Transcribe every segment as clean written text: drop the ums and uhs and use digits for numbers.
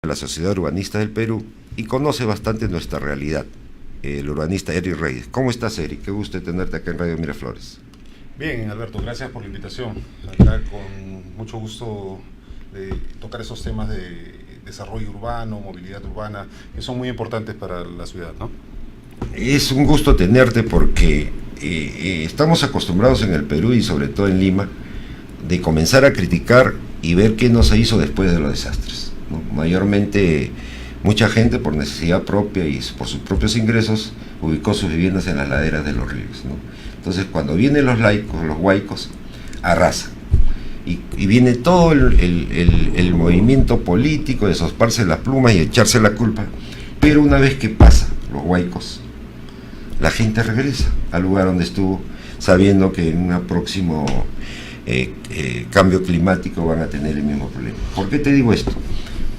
La Sociedad Urbanista del Perú y conoce bastante nuestra realidad, el urbanista Eric Reyes. ¿Cómo estás, Eric? Qué gusto tenerte acá en Radio Miraflores. Bien, Alberto, gracias por la invitación. Acá con mucho gusto de tocar esos temas de desarrollo urbano, movilidad urbana, que son muy importantes para la ciudad, ¿no? Es un gusto tenerte porque estamos acostumbrados en el Perú y sobre todo en Lima de comenzar a criticar y ver qué no se hizo después de los desastres, ¿no? Mayormente mucha gente por necesidad propia y por sus propios ingresos ubicó sus viviendas en las laderas de los ríos, ¿no? Entonces cuando vienen los laicos, los huaicos, arrasan y viene todo el movimiento político de sosparse las plumas y echarse la culpa, pero una vez que pasa los huaicos, la gente regresa al lugar donde estuvo, sabiendo que en un próximo cambio climático van a tener el mismo problema. ¿Por qué te digo esto?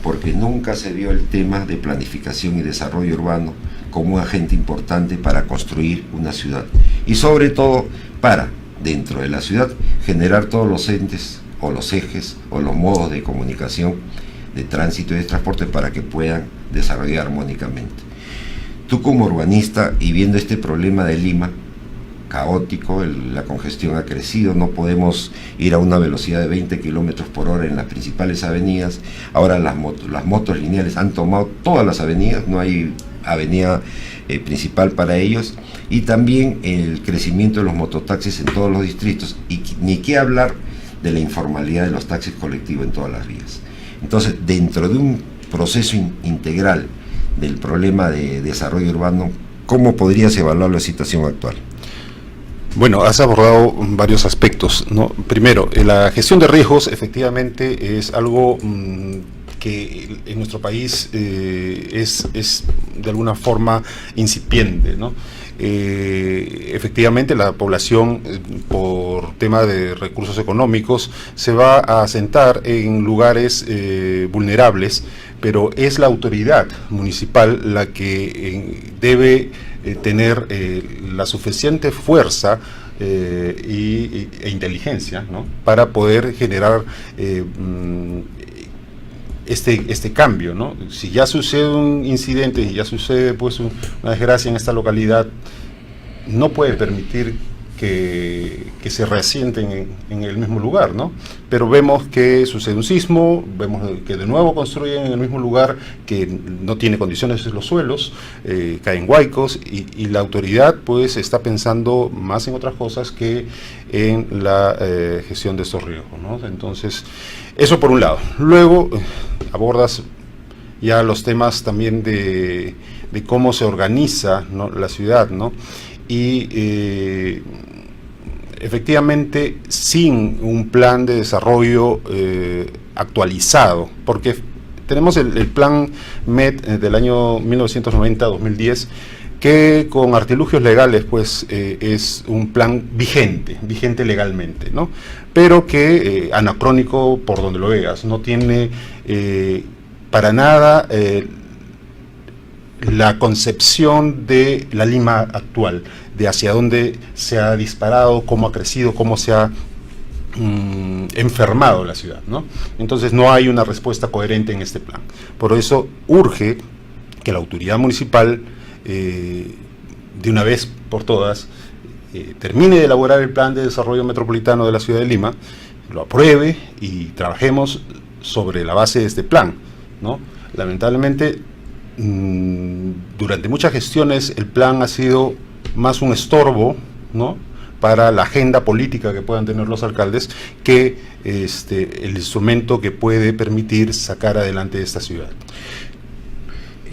Porque nunca se vio el tema de planificación y desarrollo urbano como un agente importante para construir una ciudad y sobre todo para, dentro de la ciudad, generar todos los entes o los ejes o los modos de comunicación, de tránsito y de transporte para que puedan desarrollar armónicamente. Tú como urbanista y viendo este problema de Lima, caótico, la congestión ha crecido, no podemos ir a una velocidad de 20 kilómetros por hora en las principales avenidas, ahora las motos lineales han tomado todas las avenidas, no hay avenida principal para ellos, y también el crecimiento de los mototaxis en todos los distritos, y ni qué hablar de la informalidad de los taxis colectivos en todas las vías. Entonces, dentro de un proceso integral del problema de desarrollo urbano, ¿cómo podrías evaluar la situación actual? Bueno, has abordado varios aspectos, ¿no? Primero, la gestión de riesgos efectivamente es algo que en nuestro país es de alguna forma incipiente, ¿no? Efectivamente la población por tema de recursos económicos se va a asentar en lugares vulnerables, pero es la autoridad municipal la que debe tener la suficiente fuerza e inteligencia, ¿no? Para poder generar este cambio, ¿no? Si ya sucede un incidente, si ya sucede pues una desgracia en esta localidad, no puede permitir que se reasienten en el mismo lugar, ¿no? Pero vemos que sucede un sismo, vemos que de nuevo construyen en el mismo lugar que no tiene condiciones los suelos, caen huaicos y la autoridad pues está pensando más en otras cosas que en la gestión de estos riesgos, ¿no? Entonces, eso por un lado. Luego abordas ya los temas también de cómo se organiza, ¿no?, la ciudad, ¿no? Y efectivamente sin un plan de desarrollo actualizado, porque tenemos el plan MET del año 1990-2010, que con artilugios legales pues es un plan vigente legalmente, ¿no? Pero que anacrónico por donde lo veas, no tiene para nada la concepción de la Lima actual, de hacia dónde se ha disparado, cómo ha crecido, cómo se ha enfermado la ciudad, ¿no? Entonces no hay una respuesta coherente en este plan. Por eso urge que la autoridad municipal de una vez por todas termine de elaborar el plan de desarrollo metropolitano de la ciudad de Lima, lo apruebe y trabajemos sobre la base de este plan, ¿no? Lamentablemente durante muchas gestiones el plan ha sido más un estorbo, ¿no?, para la agenda política que puedan tener los alcaldes que el instrumento que puede permitir sacar adelante esta ciudad.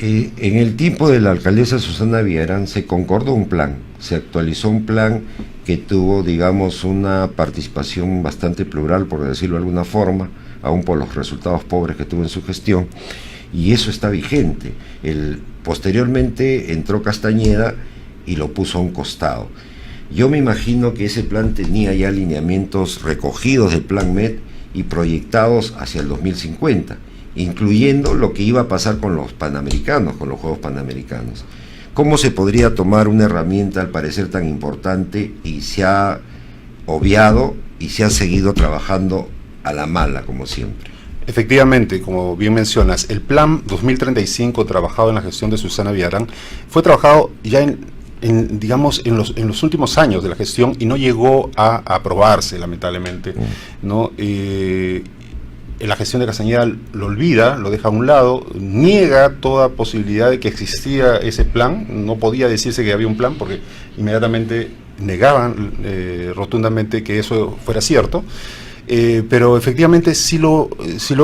En el tiempo de la alcaldesa Susana Villarán se concordó un plan, se actualizó un plan que tuvo, digamos, una participación bastante plural, por decirlo de alguna forma, aún por los resultados pobres que tuvo en su gestión, y eso está vigente. Posteriormente entró Castañeda y lo puso a un costado. Yo me imagino que ese plan tenía ya lineamientos recogidos del plan MET y proyectados hacia el 2050, incluyendo lo que iba a pasar con los Panamericanos, con los Juegos Panamericanos. ¿Cómo se podría tomar una herramienta al parecer tan importante y se ha obviado y se ha seguido trabajando a la mala, como siempre? Efectivamente, como bien mencionas, el plan 2035 trabajado en la gestión de Susana Villarán fue trabajado ya digamos, en los últimos años de la gestión y no llegó a aprobarse, lamentablemente, ¿no? La gestión de Castañeda lo olvida, lo deja a un lado, niega toda posibilidad de que existía ese plan. No podía decirse que había un plan porque inmediatamente negaban rotundamente que eso fuera cierto, pero efectivamente sí lo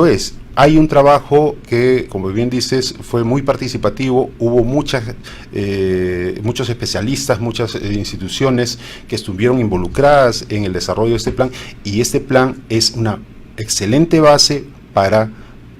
es. Hay un trabajo que, como bien dices, fue muy participativo, hubo muchos especialistas, muchas instituciones que estuvieron involucradas en el desarrollo de este plan, y este plan es una excelente base para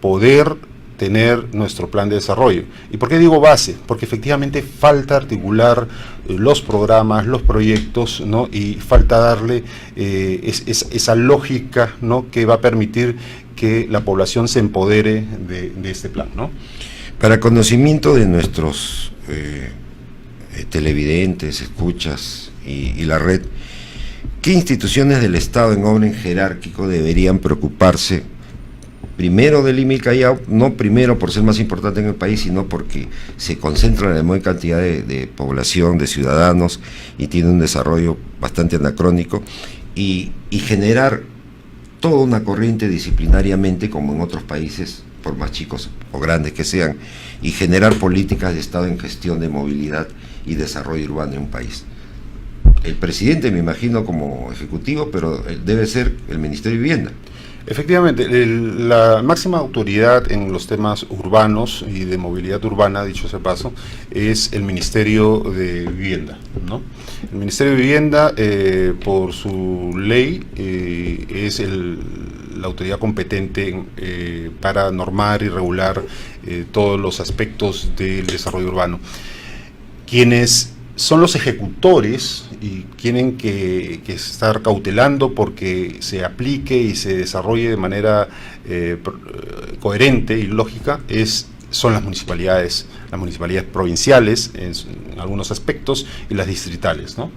poder tener nuestro plan de desarrollo. ¿Y por qué digo base? Porque efectivamente falta articular los programas, los proyectos, ¿no? Y falta darle esa lógica, ¿no?, que va a permitir que la población se empodere de este plan, ¿no? Para conocimiento de nuestros televidentes, escuchas y la red, ¿qué instituciones del Estado en orden jerárquico deberían preocuparse primero de Lima y Callao? No primero por ser más importante en el país, sino porque se concentra en la mayor cantidad de población, de ciudadanos, y tiene un desarrollo bastante anacrónico, y generar toda una corriente disciplinariamente, como en otros países, por más chicos o grandes que sean, y generar políticas de Estado en gestión de movilidad y desarrollo urbano en un país. El presidente, me imagino, como ejecutivo, pero debe ser el Ministerio de Vivienda. Efectivamente, la máxima autoridad en los temas urbanos y de movilidad urbana, dicho sea paso, es el Ministerio de Vivienda, ¿no? El Ministerio de Vivienda, por su ley, es la autoridad competente para normar y regular todos los aspectos del desarrollo urbano. Quienes son los ejecutores y tienen que estar cautelando porque se aplique y se desarrolle de manera coherente y lógica, son las municipalidades provinciales en algunos aspectos, y las distritales, ¿no?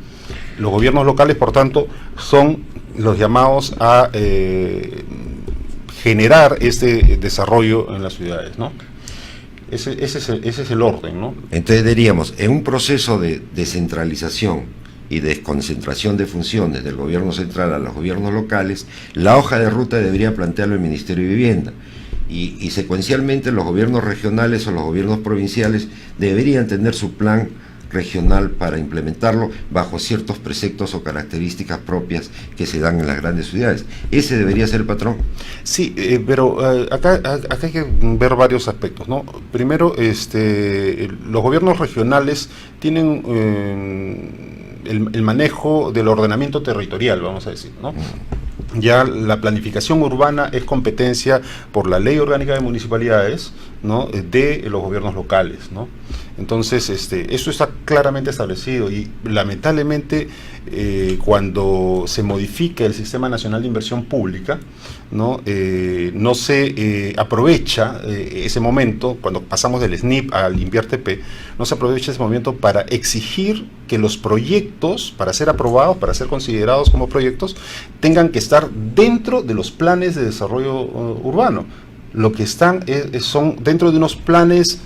Los gobiernos locales, por tanto, son los llamados a generar este desarrollo en las ciudades, ¿no? Ese es el orden, ¿no? Entonces diríamos, en un proceso de descentralización y desconcentración de funciones del gobierno central a los gobiernos locales, la hoja de ruta debería plantearlo el Ministerio de Vivienda, y secuencialmente los gobiernos regionales o los gobiernos provinciales deberían tener su plan regional para implementarlo bajo ciertos preceptos o características propias que se dan en las grandes ciudades. Ese debería ser el patrón. Sí, pero acá hay que ver varios aspectos, ¿no? Primero, los gobiernos regionales tienen el manejo del ordenamiento territorial, vamos a decir, ¿no? Ya la planificación urbana es competencia por la Ley Orgánica de Municipalidades, ¿no?, de los gobiernos locales, ¿no? Entonces, eso está claramente establecido, y lamentablemente cuando se modifica el Sistema Nacional de Inversión Pública, ¿no? No se aprovecha ese momento, cuando pasamos del SNIP al INVIERTP, no se aprovecha ese momento para exigir que los proyectos, para ser aprobados, para ser considerados como proyectos, tengan que estar dentro de los planes de desarrollo urbano. Lo que están son dentro de unos planes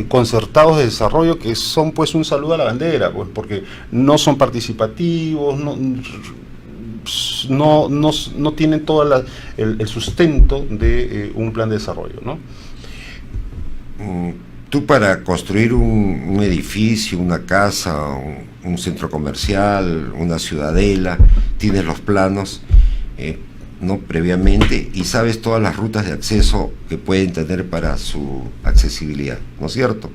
concertados de desarrollo que son, pues, un saludo a la bandera, pues, porque no son participativos, no tienen todo el sustento de un plan de desarrollo, ¿no? Tú, para construir un edificio, una casa, un centro comercial, una ciudadela, tienes los planos, ¿no?, previamente, y sabes todas las rutas de acceso que pueden tener para su accesibilidad, ¿no es cierto?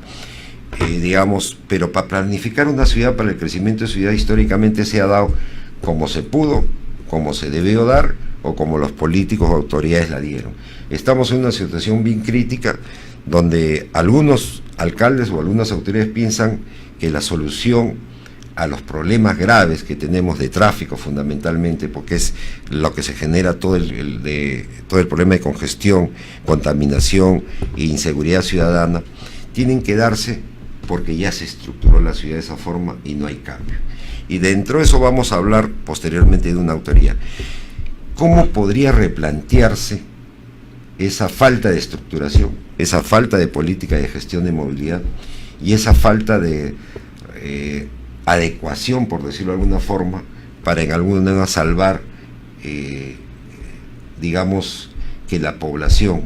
Digamos, pero para planificar una ciudad, para el crecimiento de ciudad, históricamente se ha dado como se pudo, como se debió dar, o como los políticos o autoridades la dieron. Estamos en una situación bien crítica, donde algunos alcaldes o algunas autoridades piensan que la solución a los problemas graves que tenemos de tráfico, fundamentalmente, porque es lo que se genera todo el problema de congestión, contaminación e inseguridad ciudadana, tienen que darse porque ya se estructuró la ciudad de esa forma y no hay cambio. Y dentro de eso vamos a hablar posteriormente de una autoría. ¿Cómo podría replantearse esa falta de estructuración, esa falta de política de gestión de movilidad y esa falta de adecuación, por decirlo de alguna forma, para en alguna manera salvar, digamos, que la población,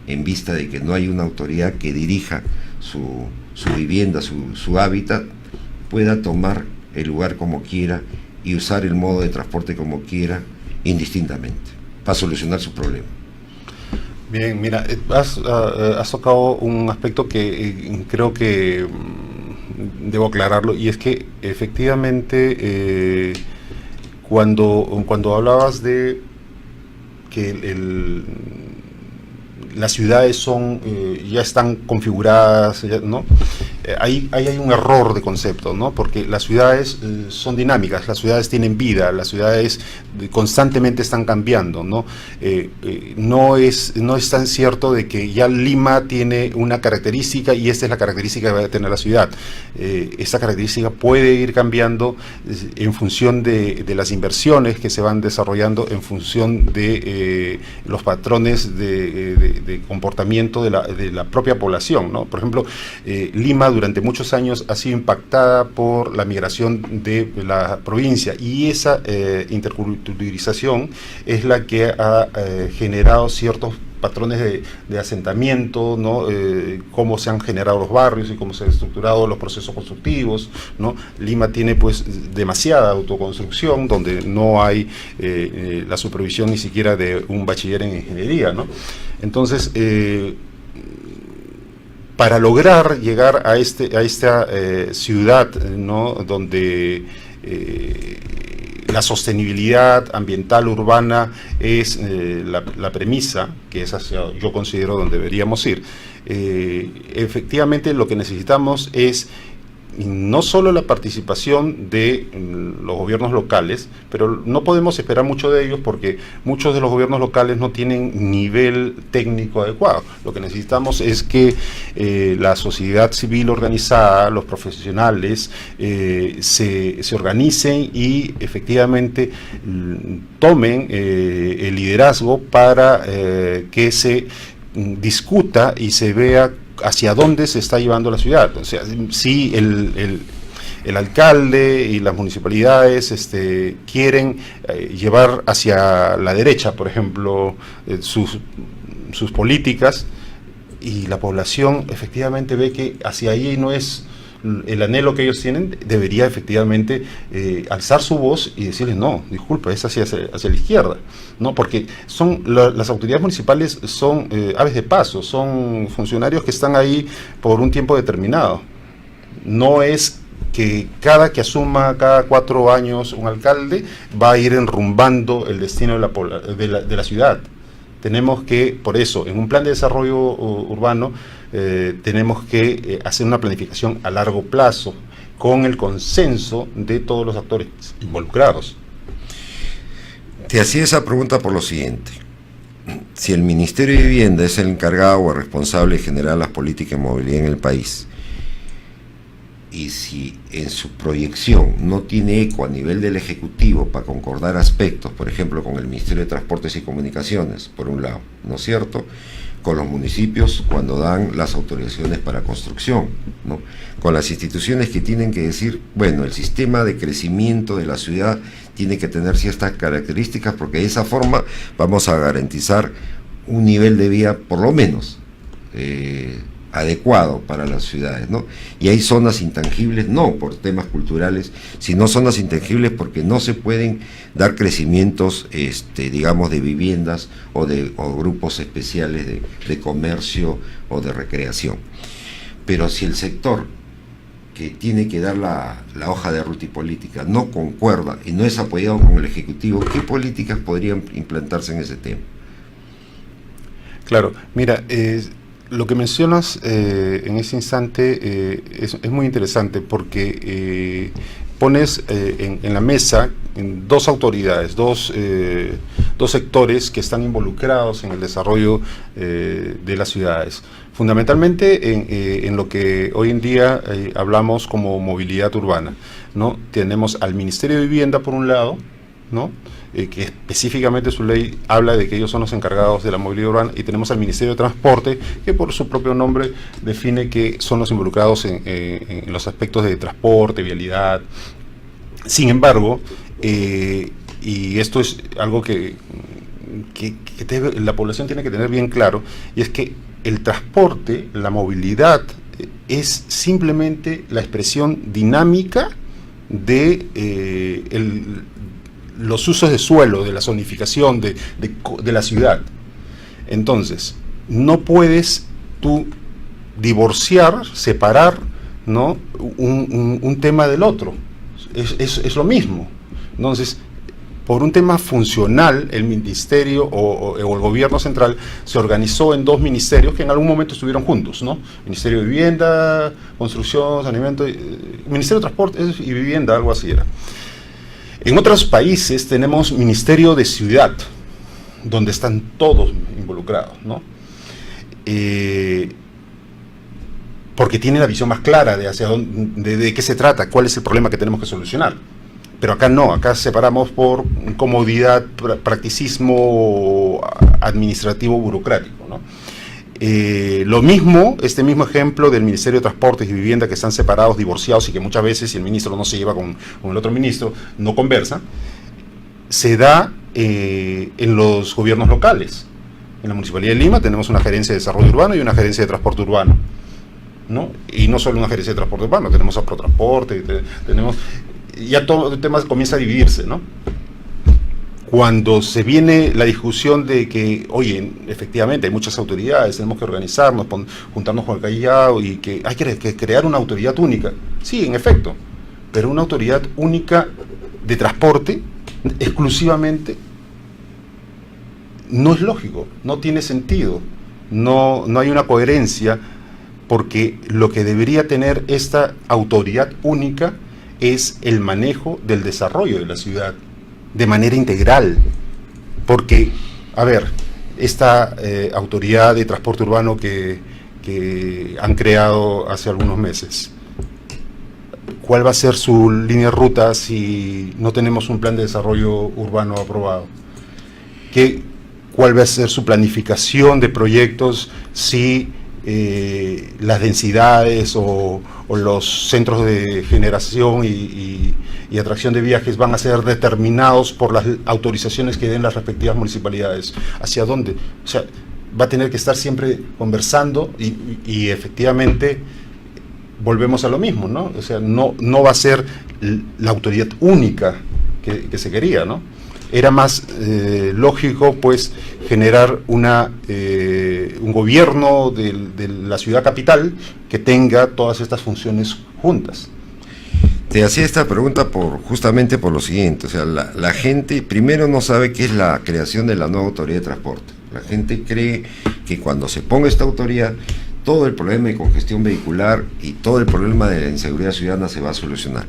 en vista de que no hay una autoridad que dirija su vivienda, su hábitat, pueda tomar el lugar como quiera y usar el modo de transporte como quiera, indistintamente, para solucionar su problema. Bien, mira, has tocado un aspecto que creo que debo aclararlo, y es que efectivamente cuando hablabas de que las ciudades ya están configuradas, ¿no? Ahí hay un error de concepto, ¿no? Porque las ciudades son dinámicas, las ciudades tienen vida, las ciudades constantemente están cambiando, ¿no? No es tan cierto de que ya Lima tiene una característica y esta es la característica que va a tener la ciudad. Esta característica puede ir cambiando en función de las inversiones que se van desarrollando, en función de los patrones de comportamiento de la propia población, ¿no? Por ejemplo, Lima durante muchos años ha sido impactada por la migración de la provincia, y esa interculturalización es la que ha generado ciertos patrones de asentamiento, ¿no? Cómo se han generado los barrios y cómo se han estructurado los procesos constructivos, ¿no? Lima tiene pues demasiada autoconstrucción, donde no hay la supervisión ni siquiera de un bachiller en ingeniería, ¿no? Entonces, para lograr llegar a esta ciudad, ¿no? Donde la sostenibilidad ambiental urbana es la premisa, que es hacia, yo considero, donde deberíamos ir, efectivamente lo que necesitamos es no solo la participación de los gobiernos locales, pero no podemos esperar mucho de ellos porque muchos de los gobiernos locales no tienen nivel técnico adecuado. Lo que necesitamos es que la sociedad civil organizada, los profesionales, se organicen y efectivamente tomen el liderazgo para que se discuta y se vea hacia dónde se está llevando la ciudad. O sea, si el alcalde y las municipalidades quieren llevar hacia la derecha, por ejemplo, sus políticas, y la población efectivamente ve que hacia ahí no es el anhelo que ellos tienen, debería efectivamente alzar su voz y decirles, no, disculpa, es hacia la izquierda, ¿no? Porque las autoridades municipales son aves de paso, son funcionarios que están ahí por un tiempo determinado. No es que que asuma cada 4 años un alcalde va a ir enrumbando el destino de la ciudad. Tenemos que, por eso, en un plan de desarrollo urbano, tenemos que hacer una planificación a largo plazo, con el consenso de todos los actores involucrados. Te hacía esa pregunta por lo siguiente. Si el Ministerio de Vivienda es el encargado o el responsable de generar las políticas de movilidad en el país, y si en su proyección no tiene eco a nivel del Ejecutivo para concordar aspectos, por ejemplo, con el Ministerio de Transportes y Comunicaciones, por un lado, ¿no es cierto?, con los municipios cuando dan las autorizaciones para construcción, ¿no?, con las instituciones que tienen que decir, bueno, el sistema de crecimiento de la ciudad tiene que tener ciertas características porque de esa forma vamos a garantizar un nivel de vida por lo menos adecuado para las ciudades, ¿no? Y hay zonas intangibles, no por temas culturales, sino zonas intangibles porque no se pueden dar crecimientos, digamos, de viviendas o grupos especiales de comercio o de recreación. Pero si el sector que tiene que dar la hoja de ruta y política no concuerda y no es apoyado con el Ejecutivo, ¿qué políticas podrían implantarse en ese tema? Claro, mira, lo que mencionas en ese instante es muy interesante porque pones en la mesa dos autoridades, dos sectores que están involucrados en el desarrollo de las ciudades. Fundamentalmente en lo que hoy en día hablamos como movilidad urbana, ¿no? Tenemos al Ministerio de Vivienda por un lado, ¿no? Que específicamente su ley habla de que ellos son los encargados de la movilidad urbana, y tenemos al Ministerio de Transporte, que por su propio nombre define que son los involucrados en los aspectos de transporte, vialidad. Sin embargo, y esto es algo que la población tiene que tener bien claro, y es que el transporte, la movilidad, es simplemente la expresión dinámica de los usos de suelo, de la zonificación de la ciudad. Entonces, no puedes tú divorciar, separar, ¿no?, un tema del otro. Es lo mismo. Entonces, por un tema funcional, el ministerio o el gobierno central se organizó en dos ministerios que en algún momento estuvieron juntos, ¿no? Ministerio de Vivienda, Construcción, Saneamiento, Ministerio de Transporte y Vivienda, algo así era. En otros países tenemos Ministerio de Ciudad, donde están todos involucrados, ¿no? Porque tiene la visión más clara de hacia dónde, de qué se trata, cuál es el problema que tenemos que solucionar. Pero acá no, acá separamos por comodidad, practicismo administrativo burocrático, ¿no? Lo mismo, este mismo ejemplo del Ministerio de Transportes y Vivienda, que están separados, divorciados, y que muchas veces, si el ministro no se lleva con el otro ministro, no conversa, se da en los gobiernos locales. En la Municipalidad de Lima tenemos una gerencia de desarrollo urbano y una gerencia de transporte urbano, ¿no? Y no solo una gerencia de transporte urbano, tenemos a Protransporte, tenemos... Ya todo el tema comienza a dividirse, ¿no? Cuando se viene la discusión de que, oye, efectivamente hay muchas autoridades, tenemos que organizarnos, juntarnos con el Callao, y que hay que crear una autoridad única. Sí, en efecto, pero una autoridad única de transporte exclusivamente no es lógico, no tiene sentido, no hay una coherencia, porque lo que debería tener esta autoridad única es el manejo del desarrollo de la ciudad de manera integral, porque, a ver, esta autoridad de transporte urbano que han creado hace algunos meses, ¿cuál va a ser su línea de ruta si no tenemos un plan de desarrollo urbano aprobado? ¿Cuál va a ser su planificación de proyectos si las densidades o los centros de generación y atracción de viajes van a ser determinados por las autorizaciones que den las respectivas municipalidades? ¿Hacia dónde? O sea, va a tener que estar siempre conversando y efectivamente volvemos a lo mismo, ¿no? O sea, no va a ser la autoridad única que se quería, ¿no? Era más lógico, pues, generar un gobierno de la ciudad capital que tenga todas estas funciones juntas. Te hacía esta pregunta justamente por lo siguiente, o sea, la gente primero no sabe qué es la creación de la nueva autoridad de transporte. La gente cree que cuando se ponga esta autoridad, todo el problema de congestión vehicular y todo el problema de la inseguridad ciudadana se va a solucionar.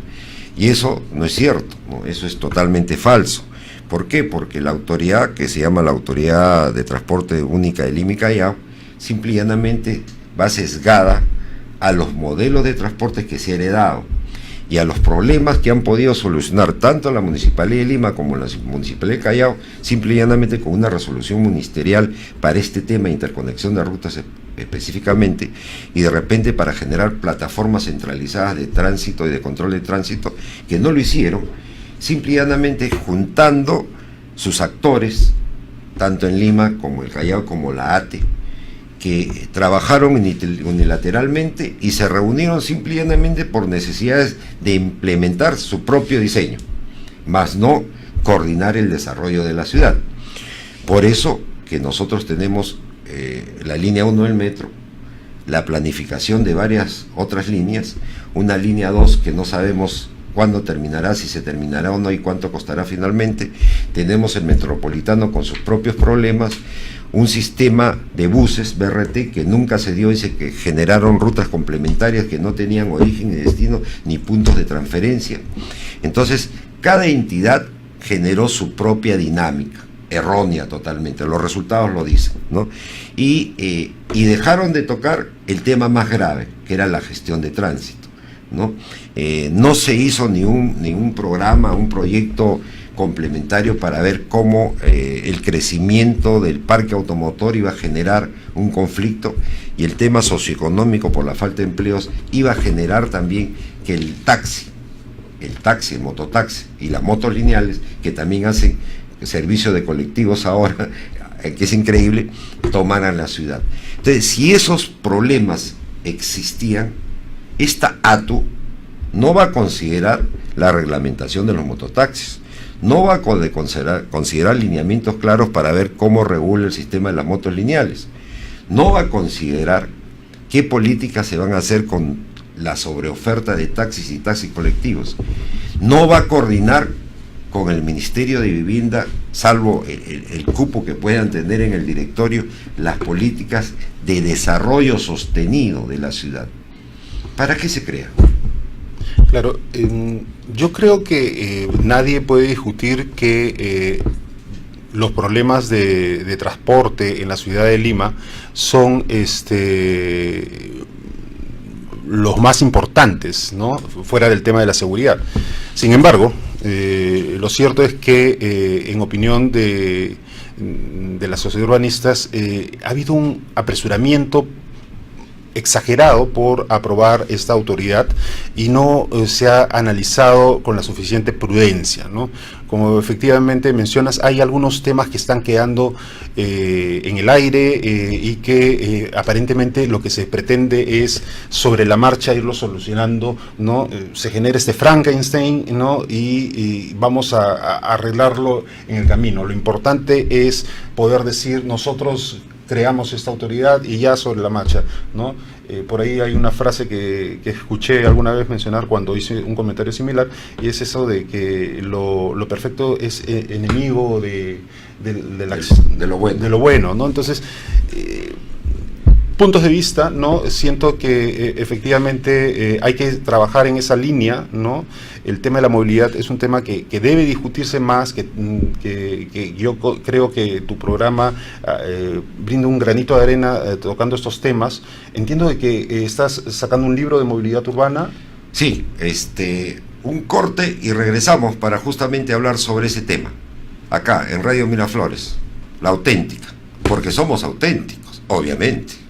Y eso no es cierto, ¿no? Eso es totalmente falso. ¿Por qué? Porque la autoridad, que se llama la Autoridad de Transporte Única de Lima y Callao, simple y llanamente va sesgada a los modelos de transporte que se ha heredado y a los problemas que han podido solucionar tanto la Municipalidad de Lima como la Municipalidad de Callao, simple y llanamente con una resolución ministerial para este tema de interconexión de rutas específicamente, y de repente para generar plataformas centralizadas de tránsito y de control de tránsito, que no lo hicieron, simple y llanamente juntando sus actores, tanto en Lima como el Callao como la ATE, que trabajaron unilateralmente y se reunieron simple y llanamente por necesidades de implementar su propio diseño, más no coordinar el desarrollo de la ciudad. Por eso que nosotros tenemos la línea 1 del metro, la planificación de varias otras líneas, una línea 2 que no sabemos cuándo terminará, si se terminará o no y cuánto costará finalmente. Tenemos el metropolitano con sus propios problemas, un sistema de buses BRT que nunca se dio y que generaron rutas complementarias que no tenían origen ni destino ni puntos de transferencia. Entonces, cada entidad generó su propia dinámica, errónea totalmente, los resultados lo dicen, ¿no? Y dejaron de tocar el tema más grave, que era la gestión de tránsito, ¿no? No se hizo ningún programa, un proyecto complementario para ver cómo el crecimiento del parque automotor iba a generar un conflicto, y el tema socioeconómico por la falta de empleos iba a generar también que el taxi, el mototaxi y las motos lineales, que también hacen servicio de colectivos ahora, que es increíble, tomaran la ciudad. Entonces, si esos problemas existían, esta ATU no va a considerar la reglamentación de los mototaxis, no va a considerar lineamientos claros para ver cómo regula el sistema de las motos lineales, no va a considerar qué políticas se van a hacer con la sobreoferta de taxis y taxis colectivos, no va a coordinar con el Ministerio de Vivienda, salvo el cupo que puedan tener en el directorio, las políticas de desarrollo sostenido de la ciudad. ¿Para qué se crea? Claro, yo creo que nadie puede discutir que los problemas de transporte en la ciudad de Lima son los más importantes, ¿no? Fuera del tema de la seguridad. Sin embargo, lo cierto es que en opinión de la sociedad urbanistas ha habido un apresuramiento exagerado por aprobar esta autoridad y no se ha analizado con la suficiente prudencia, ¿no? Como efectivamente mencionas, hay algunos temas que están quedando en el aire y que aparentemente lo que se pretende es sobre la marcha irlo solucionando, ¿no? Se genera este Frankenstein, ¿no? Y vamos a arreglarlo en el camino. Lo importante es poder decir, nosotros creamos esta autoridad y ya sobre la marcha, ¿no? Por ahí hay una frase que escuché alguna vez mencionar cuando hice un comentario similar, y es eso de que lo perfecto es enemigo de lo bueno, ¿no? Entonces, puntos de vista, ¿no? Siento que efectivamente hay que trabajar en esa línea, ¿no? El tema de la movilidad es un tema que debe discutirse más, que yo creo que tu programa brinda un granito de arena tocando estos temas. Entiendo de que estás sacando un libro de movilidad urbana. Sí, un corte y regresamos para justamente hablar sobre ese tema, acá en Radio Miraflores, la auténtica, porque somos auténticos, obviamente.